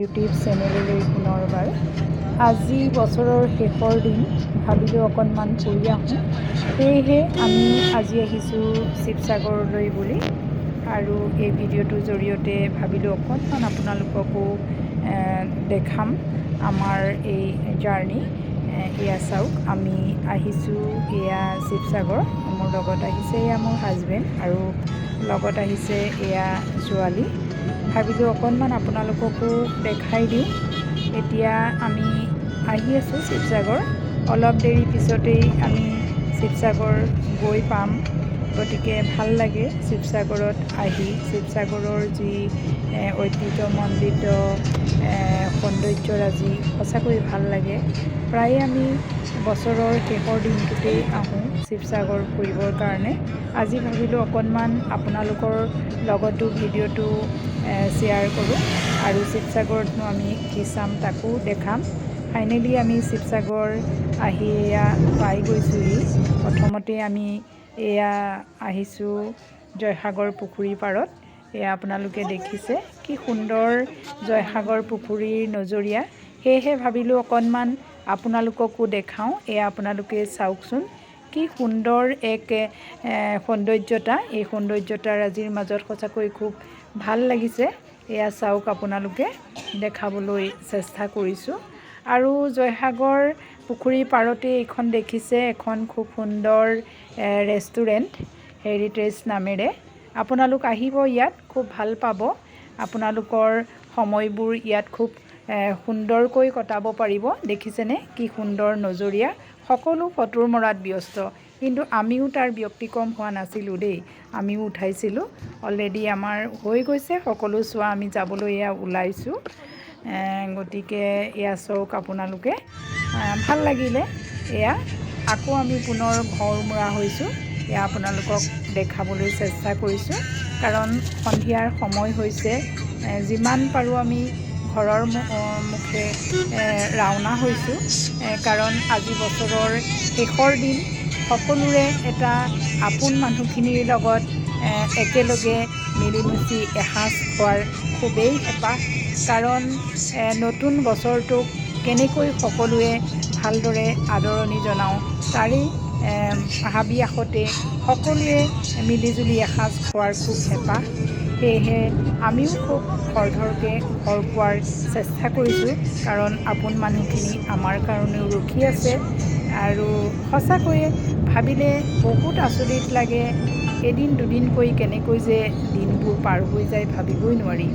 YouTube চেনেললৈ পুনৰবাৰ আজি বছৰৰ শেষৰ দিন ভাবিলোঁ অকণমান ফুৰি আহোঁ। সেয়েহে আমি আজি আহিছোঁ শিৱসাগৰলৈ বুলি আৰু এই ভিডিঅ'টোৰ জৰিয়তে ভাবিলোঁ অকণমান আপোনালোককো দেখাম আমাৰ এই জাৰ্ণি। এয়া চাওক, আমি আহিছোঁ এয়া শিৱসাগৰ। মোৰ লগত আহিছে এয়া মোৰ হাজবেণ্ড আৰু লগত আহিছে এয়া ছোৱালী। ভাবিলোঁ অকণমান আপোনালোককো দেখাই দিওঁ। এতিয়া আমি আহি আছোঁ শিৱসাগৰ। অলপ দেৰি পিছতেই আমি শিৱসাগৰ গৈ পাম। গতিকে ভাল লাগে শিৱসাগৰত আহি। শিৱসাগৰৰ যি ঐতিহ্যমণ্ডিত সৌন্দৰ্যৰাজি সঁচাকৈ ভাল লাগে। প্ৰায়ে আমি বছৰৰ শেষৰ দিনটোতেই আহোঁ শিৱসাগৰ ফুৰিবৰ কাৰণে। আজি ভাবিলোঁ অকণমান আপোনালোকৰ লগতো ভিডিঅ'টো শ্বেয়াৰ কৰোঁ আৰু শিৱসাগৰতনো আমি কি চাম তাকো দেখাম। ফাইনেলি আমি শিৱসাগৰ আহি এয়া পাই গৈছোঁহি। প্ৰথমতে আমি এয়া আহিছোঁ জয়সাগৰ পুখুৰীৰ পাৰত। এয়া আপোনালোকে দেখিছে কি সুন্দৰ জয়সাগৰ পুখুৰীৰ নজৰীয়া। সেয়েহে ভাবিলোঁ অকণমান আপোনালোককো দেখাওঁ। এয়া আপোনালোকে চাওকচোন কি সুন্দৰ এক সৌন্দৰ্যতা। এই সৌন্দৰ্যতাৰাজিৰ মাজত সঁচাকৈ খুব ভাল লাগিছে। এয়া চাওক, আপোনালোকে দেখাবলৈ চেষ্টা কৰিছোঁ। আৰু জয়সাগৰ পুখুৰীৰ পাৰতে এইখন দেখিছে এখন খুব সুন্দৰ ৰেষ্টুৰেণ্ট হেৰিটেজ নামেৰে। আপোনালোক আহিব, ইয়াত খুব ভাল পাব। আপোনালোকৰ সময়বোৰ ইয়াত খুব সুন্দৰকৈ কটাব পাৰিব। দেখিছেনে কি সুন্দৰ নজৰীয়া। সকলো ফটোৰ মৰাত ব্যস্ত, কিন্তু আমিও তাৰ ব্যতিক্ৰম হোৱা নাছিলোঁ দেই। আমিও উঠাইছিলোঁ। অলৰেডি আমাৰ হৈ গৈছে সকলো চোৱা, আমি যাবলৈ এয়া ওলাইছোঁ। গতিকে এয়া চাওক আপোনালোকে, ভাল লাগিলে। এয়া আকৌ আমি পুনৰ ঘৰ মুৰা হৈছোঁ। এয়া আপোনালোকক দেখাবলৈ চেষ্টা কৰিছোঁ, কাৰণ সন্ধিয়াৰ সময় হৈছে। যিমান পাৰোঁ আমি ঘৰৰ মুখে ৰাওনা হৈছোঁ, কাৰণ আজি বছৰৰ শেষৰ দিন। সকলোৰে এটা আপোন মানুহখিনিৰ লগত একেলগে মিলিমিচি এসাঁজ খোৱাৰ খুবেই হেঁপাহ। কাৰণ নতুন বছৰটোক কেনেকৈ সকলোৱে ভালদৰে আদৰণি জনাওঁ তাৰেই ভাবি আহোঁতে সকলোৱে মিলিজুলি এসাঁজ খোৱাৰ খুব হেঁপাহ। সেয়েহে আমিও খুব খৰধৰকৈ ঘৰ পোৱাৰ চেষ্টা কৰিছোঁ, কাৰণ আপোন মানুহখিনি আমাৰ কাৰণেও ৰখি আছে। আৰু সঁচাকৈয়ে ভাবিলে বহুত আচৰিত লাগে। এদিন দুদিনকৈ কেনেকৈ যে দিনবোৰ পাৰ হৈ যায় ভাবিবই নোৱাৰি।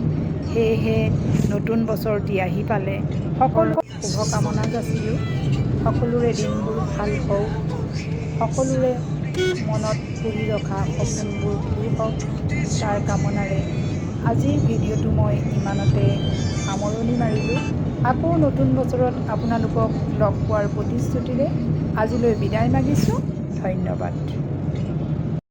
সেয়েহে নতুন বছৰটি আহি পালে সকলো শুভকামনা যাচিলোঁ। সকলোৰে দিনবোৰ ভাল হওক, সকলোৰে মনত পুহি ৰখা সপোনবোৰ পূৰ হওক, তাৰ কামনাৰে আজিৰ ভিডিঅ'টো মই ইমানতে সামৰণি মাৰিলোঁ। আকৌ নতুন বছৰত আপোনালোকক লগ পোৱাৰ প্ৰতিশ্ৰুতিৰে আজিলৈ বিদায় মাগিছোঁ। ধন্যবাদ।